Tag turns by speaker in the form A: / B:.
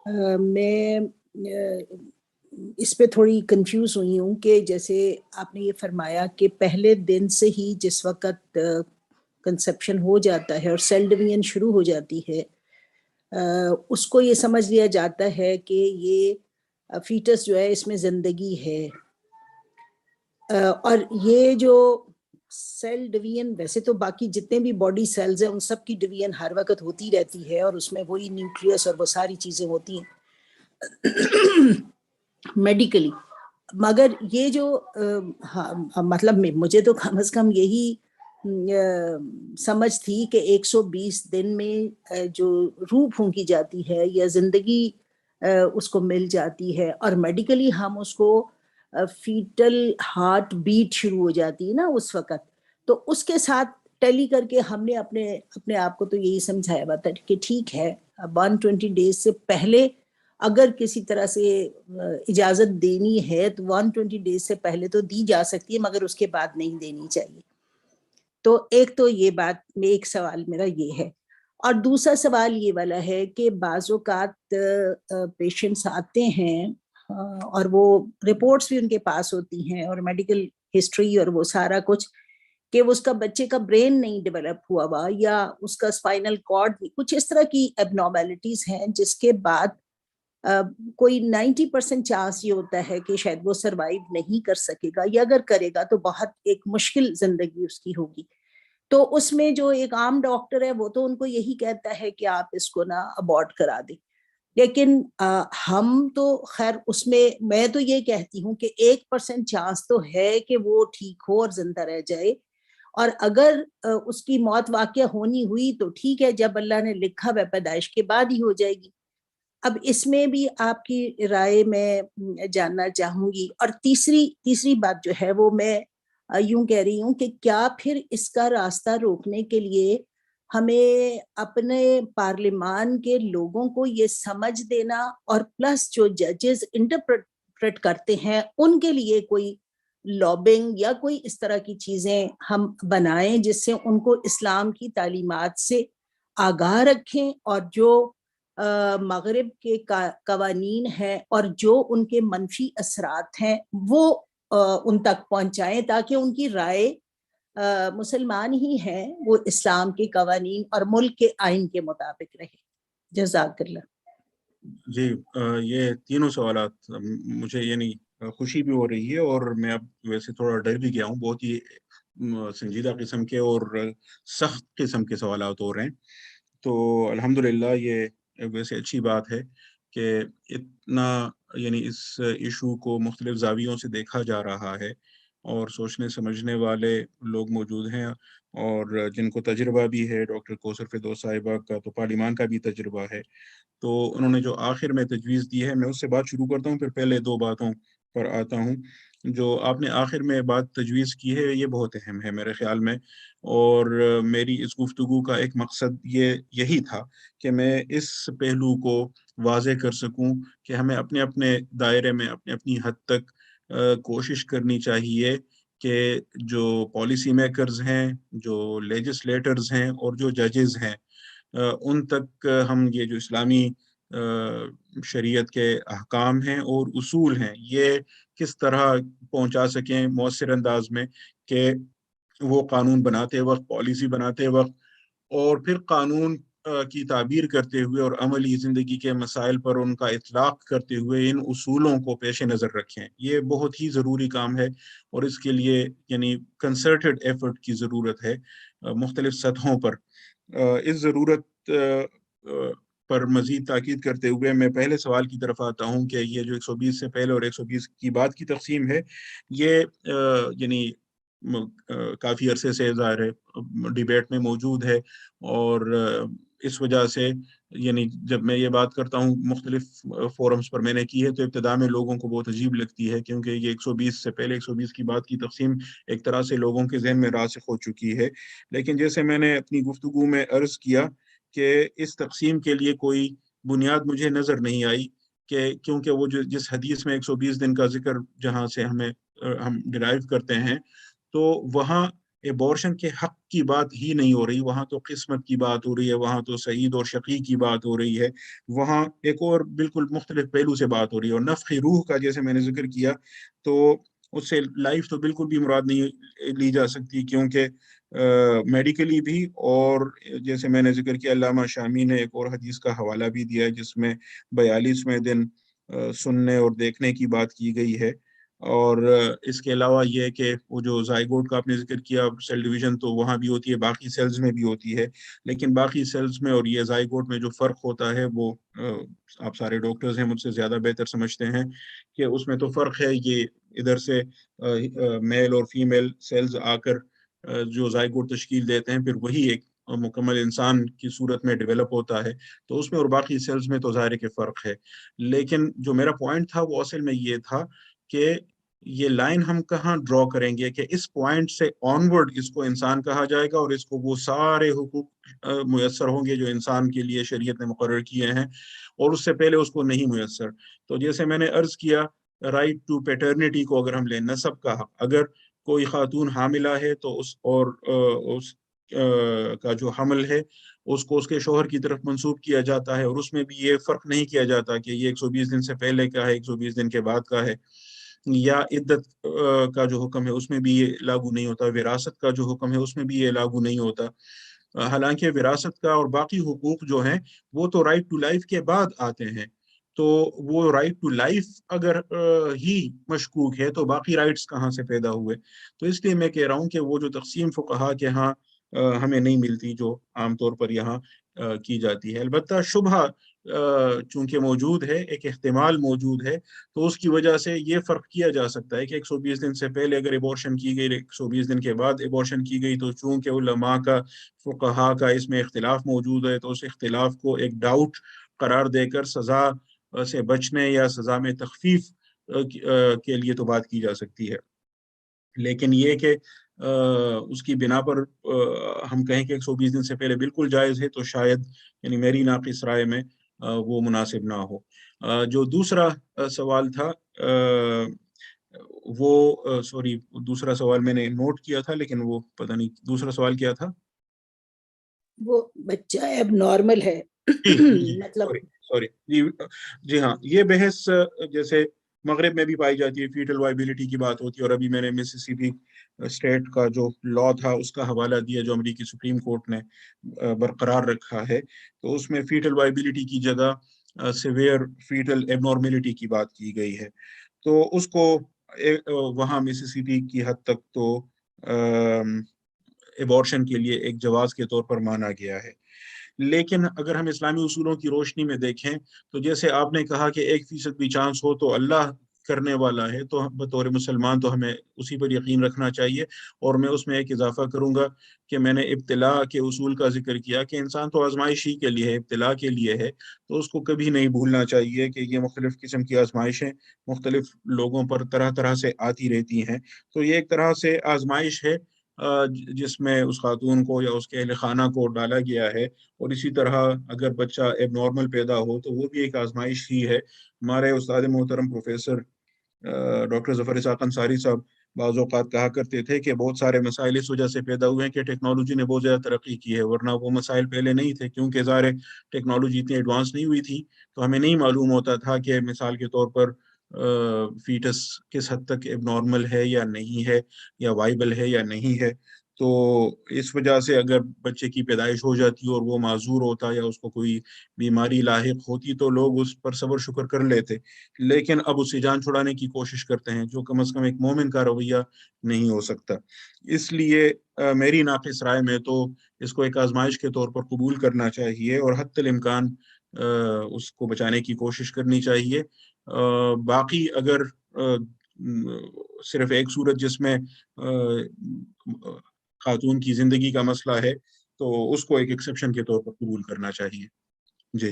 A: میں اس پہ تھوڑی کنفیوز ہوئی ہوں کہ جیسے آپ نے یہ فرمایا کہ پہلے دن سے ہی جس وقت کنسپشن ہو جاتا ہے اور سیل ڈویژن شروع ہو جاتی ہے اس کو یہ سمجھ لیا جاتا ہے کہ یہ فیٹس جو ہے اس میں زندگی ہے، اور یہ جو سیل ڈویژن ویسے تو باقی جتنے بھی باڈی سیلز ہیں ان سب کی ڈویژن ہر وقت ہوتی رہتی ہے اور اس میں وہی نیوکلیس اور وہ ساری چیزیں ہوتی ہیں میڈیکلی، مگر یہ جو مطلب مجھے تو کم از کم یہی سمجھ تھی کہ 120 دن میں جو روح پھونکی جاتی ہے یا زندگی اس کو مل جاتی ہے، اور میڈیکلی ہم اس کو فیٹل ہارٹ بیٹ شروع ہو جاتی ہے نا اس وقت، تو اس کے ساتھ ٹیلی کر کے ہم نے اپنے آپ کو تو یہی سمجھایا ہوا تھا کہ ٹھیک ہے 120 ڈیز سے پہلے اگر کسی طرح سے اجازت دینی ہے تو 120 ڈیز سے پہلے تو دی جا سکتی ہے، مگر اس کے بعد نہیں دینی چاہیے۔ تو ایک تو یہ بات میں ایک سوال میرا یہ ہے، اور دوسرا سوال یہ والا ہے کہ بعض اوقات پیشنٹس آتے ہیں اور وہ رپورٹس بھی ان کے پاس ہوتی ہیں اور میڈیکل ہسٹری اور وہ سارا کچھ، کہ اس کا بچے کا برین نہیں ڈیولپ ہوا ہوا یا اس کا اسپائنل کارڈ کچھ اس طرح کی اب نارمیلٹیز ہیں جس کے بعد کوئی 90% چانس یہ ہوتا ہے کہ شاید وہ سروائیو نہیں کر سکے گا، یا اگر کرے گا تو بہت ایک مشکل زندگی اس کی ہوگی۔ تو اس میں جو ایک عام ڈاکٹر ہے وہ تو ان کو یہی کہتا ہے کہ آپ اس کو نا ابورٹ کرا دیں، لیکن ہم تو خیر اس میں تو یہ کہتی ہوں کہ 1% چانس تو ہے کہ وہ ٹھیک ہو اور زندہ رہ جائے، اور اگر اس کی موت واقعہ ہونی ہوئی تو ٹھیک ہے، جب اللہ نے لکھا وہ پیدائش کے بعد ہی ہو جائے گی۔ اب اس میں بھی آپ کی رائے میں جاننا چاہوں گی۔ اور تیسری بات جو ہے وہ میں یوں کہہ رہی ہوں کہ کیا پھر اس کا راستہ روکنے کے لیے ہمیں اپنے پارلیمان کے لوگوں کو یہ سمجھ دینا، اور پلس جو ججز انٹرپریٹ کرتے ہیں ان کے لیے کوئی لابنگ یا کوئی اس طرح کی چیزیں ہم بنائیں جس سے ان کو اسلام کی تعلیمات سے آگاہ رکھیں، اور جو مغرب کے قوانین ہیں اور جو ان کے منفی اثرات ہیں وہ ان تک پہنچائیں، تاکہ ان کی رائے مسلمان ہی ہیں وہ اسلام کے قوانین اور ملک کے آئین کے مطابق رہے۔ جزاک اللہ۔
B: جی یہ تینوں سوالات مجھے یعنی خوشی بھی ہو رہی ہے، اور میں اب ویسے تھوڑا ڈر بھی گیا ہوں، بہت ہی سنجیدہ قسم کے اور سخت قسم کے سوالات ہو رہے ہیں۔ تو الحمدللہ یہ ویسے اچھی بات ہے کہ اتنا یعنی اس ایشو کو مختلف زاویوں سے دیکھا جا رہا ہے، اور سوچنے سمجھنے والے لوگ موجود ہیں، اور جن کو تجربہ بھی ہے، ڈاکٹر کوثر فردوس صاحبہ کا تو پارلیمان کا بھی تجربہ ہے، تو انہوں نے جو آخر میں تجویز دی ہے میں اس سے بات شروع کرتا ہوں، پھر پہلے دو باتوں پر آتا ہوں۔ جو آپ نے آخر میں بات تجویز کی ہے یہ بہت اہم ہے میرے خیال میں، اور میری اس گفتگو کا ایک مقصد یہی تھا کہ میں اس پہلو کو واضح کر سکوں کہ ہمیں اپنے اپنے دائرے میں اپنی اپنی حد تک کوشش کرنی چاہیے کہ جو پالیسی میکرز ہیں، جو لیجسلیٹرز ہیں اور جو ججز ہیں، ان تک ہم یہ جو اسلامی شریعت کے احکام ہیں اور اصول ہیں یہ کس طرح پہنچا سکیں مؤثر انداز میں، کہ وہ قانون بناتے وقت، پالیسی بناتے وقت، اور پھر قانون کی تعبیر کرتے ہوئے اور عملی زندگی کے مسائل پر ان کا اطلاق کرتے ہوئے ان اصولوں کو پیش نظر رکھیں۔ یہ بہت ہی ضروری کام ہے، اور اس کے لیے یعنی کنسرٹڈ ایفرٹ کی ضرورت ہے مختلف سطحوں پر۔ اس ضرورت پر مزید تاکید کرتے ہوئے میں پہلے سوال کی طرف آتا ہوں کہ یہ جو 120 سے پہلے اور 120 کی بعد کی تقسیم ہے، یہ یعنی کافی عرصے سے ظاہر ہے ڈیبیٹ میں موجود ہے، اور اس وجہ سے یعنی جب میں یہ بات کرتا ہوں مختلف فورمز پر میں نے کی ہے تو ابتدا میں لوگوں کو بہت عجیب لگتی ہے، کیونکہ یہ 120 سے پہلے 120 کی بعد کی تقسیم ایک طرح سے لوگوں کے ذہن میں راسخ ہو چکی ہے۔ لیکن جیسے میں نے اپنی گفتگو میں عرض کیا کہ اس تقسیم کے لیے کوئی بنیاد مجھے نظر نہیں آئی، کہ کیونکہ وہ جس حدیث میں 120 دن کا ذکر جہاں سے ہم ڈرائیو کرتے ہیں، تو وہاں ایبورشن کے حق کی بات ہی نہیں ہو رہی، وہاں تو قسمت کی بات ہو رہی ہے، وہاں تو سعید اور شقی کی بات ہو رہی ہے، وہاں ایک اور بالکل مختلف پہلو سے بات ہو رہی ہے. اور نفخ روح کا جیسے میں نے ذکر کیا تو اس سے لائف تو بالکل بھی مراد نہیں لی جا سکتی، کیونکہ میڈیکلی بھی، اور جیسے میں نے ذکر کیا علامہ شامی نے ایک اور حدیث کا حوالہ بھی دیا ہے جس میں 42ویں دن سننے اور دیکھنے کی بات کی گئی ہے. اور اس کے علاوہ یہ کہ وہ جو زائگوٹ کا آپ نے ذکر کیا سیل ڈویژن تو وہاں بھی ہوتی ہے، باقی سیلز میں بھی ہوتی ہے، لیکن باقی سیلز میں اور یہ زائگوٹ میں جو فرق ہوتا ہے وہ آپ سارے ڈاکٹرز ہیں مجھ سے زیادہ بہتر سمجھتے ہیں کہ اس میں تو فرق ہے. یہ ادھر سے میل اور فیمیل سیلز آ کر جو زائگوٹ تشکیل دیتے ہیں، پھر وہی ایک مکمل انسان کی صورت میں ڈیولپ ہوتا ہے، تو اس میں اور باقی سیلز میں تو ظاہر ہے کہ فرق ہے. لیکن جو میرا پوائنٹ تھا وہ اصل میں یہ تھا کہ یہ لائن ہم کہاں ڈرا کریں گے کہ اس پوائنٹ سے آنورڈ اس کو انسان کہا جائے گا اور اس کو وہ سارے حقوق میسر ہوں گے جو انسان کے لیے شریعت نے مقرر کیے ہیں، اور اس سے پہلے اس کو نہیں میسر. تو جیسے میں نے عرض کیا رائٹ ٹو پیٹرنیٹی کو اگر ہم لیں، نسب کا حق، اگر کوئی خاتون حاملہ ہے تو اس کا جو حمل ہے اس کو اس کے شوہر کی طرف منسوب کیا جاتا ہے، اور اس میں بھی یہ فرق نہیں کیا جاتا کہ یہ 120 دن سے پہلے کا ہے 120 دن کے بعد کا ہے، یا عدت کا جو حکم ہے اس میں بھی یہ لاگو نہیں ہوتا، وراثت کا جو حکم ہے اس میں بھی یہ لاگو نہیں ہوتا. حالانکہ وراثت کا اور باقی حقوق جو ہیں وہ تو رائٹ ٹو لائف کے بعد آتے ہیں، تو وہ رائٹ ٹو لائف اگر ہی مشکوک ہے تو باقی رائٹس کہاں سے پیدا ہوئے. تو اس لیے میں کہہ رہا ہوں کہ وہ جو تقسیم فقہا کے ہاں ہمیں نہیں ملتی جو عام طور پر یہاں کی جاتی ہے. البتہ شبہ چونکہ موجود ہے، ایک احتمال موجود ہے، تو اس کی وجہ سے یہ فرق کیا جا سکتا ہے کہ 120 دن سے پہلے اگر ایبورشن کی گئی، 120 دن کے بعد ایبورشن کی گئی، تو چونکہ علماء کا فقہا کا اس میں اختلاف موجود ہے، تو اس اختلاف کو ایک ڈاؤٹ قرار دے کر سزا سے بچنے یا سزا میں تخفیف کے لیے تو بات کی جا سکتی ہے. لیکن یہ کہ اس کی بنا پر ہم کہیں کہ 120 دن سے پہلے بالکل جائز ہے، تو شاید یعنی میری ناقص رائے میں وہ مناسب نہ ہو. جو دوسرا سوال تھا وہ سوری دوسرا سوال میں نے نوٹ کیا تھا لیکن وہ پتہ نہیں دوسرا سوال کیا تھا.
A: وہ بچہ اب نارمل ہے مطلب
B: سوری جی ہاں، یہ بحث جیسے مغرب میں بھی پائی جاتی ہے، فیٹل وائبلٹی کی بات ہوتی ہے، اور ابھی میں نے مسیسپی اسٹیٹ کا جو لا تھا اس کا حوالہ دیا جو امریکی سپریم کورٹ نے برقرار رکھا ہے، تو اس میں فیٹل وائبلٹی کی جگہ سیویئر فیٹل ایبنارملٹی کی بات کی گئی ہے. تو اس کو وہاں مسیسپی کی حد تک تو ایبورشن کے لیے ایک جواز کے طور پر مانا گیا ہے. لیکن اگر ہم اسلامی اصولوں کی روشنی میں دیکھیں تو جیسے آپ نے کہا کہ 1% بھی چانس ہو تو اللہ کرنے والا ہے، تو بطور مسلمان تو ہمیں اسی پر یقین رکھنا چاہیے. اور میں اس میں ایک اضافہ کروں گا کہ میں نے ابتلاء کے اصول کا ذکر کیا کہ انسان تو آزمائش ہی کے لیے ہے، ابتلاء کے لیے ہے، تو اس کو کبھی نہیں بھولنا چاہیے کہ یہ مختلف قسم کی آزمائشیں مختلف لوگوں پر طرح طرح سے آتی رہتی ہیں. تو یہ ایک طرح سے آزمائش ہے جس میں اس خاتون کو یا اس کے اہل خانہ کو ڈالا گیا ہے، اور اسی طرح اگر بچہ ایب نارمل پیدا ہو تو وہ بھی ایک آزمائش ہی ہے. ہمارے استاد محترم پروفیسر ڈاکٹر ظفر اسحاق انصاری صاحب بعض اوقات کہا کرتے تھے کہ بہت سارے مسائل اس وجہ سے پیدا ہوئے ہیں کہ ٹیکنالوجی نے بہت زیادہ ترقی کی ہے، ورنہ وہ مسائل پہلے نہیں تھے، کیونکہ ظاہر ٹیکنالوجی اتنی ایڈوانس نہیں ہوئی تھی، تو ہمیں نہیں معلوم ہوتا تھا کہ مثال کے طور پر فیٹس کس حد تک ایب نارمل ہے یا نہیں ہے، یا وائبل ہے یا نہیں ہے. تو اس وجہ سے اگر بچے کی پیدائش ہو جاتی اور وہ معذور ہوتا یا اس کو کوئی بیماری لاحق ہوتی تو لوگ اس پر صبر شکر کر لیتے، لیکن اب اسے جان چھڑانے کی کوشش کرتے ہیں، جو کم از کم ایک مومن کا رویہ نہیں ہو سکتا. اس لیے میری ناقص رائے میں تو اس کو ایک آزمائش کے طور پر قبول کرنا چاہیے اور حتی الامکان اس کو بچانے کی کوشش کرنی چاہیے. باقی اگر صرف ایک صورت جس میں خاتون کی زندگی کا مسئلہ ہے تو اس کو ایک ایکسیپشن کے طور پر قبول کرنا چاہیے. جی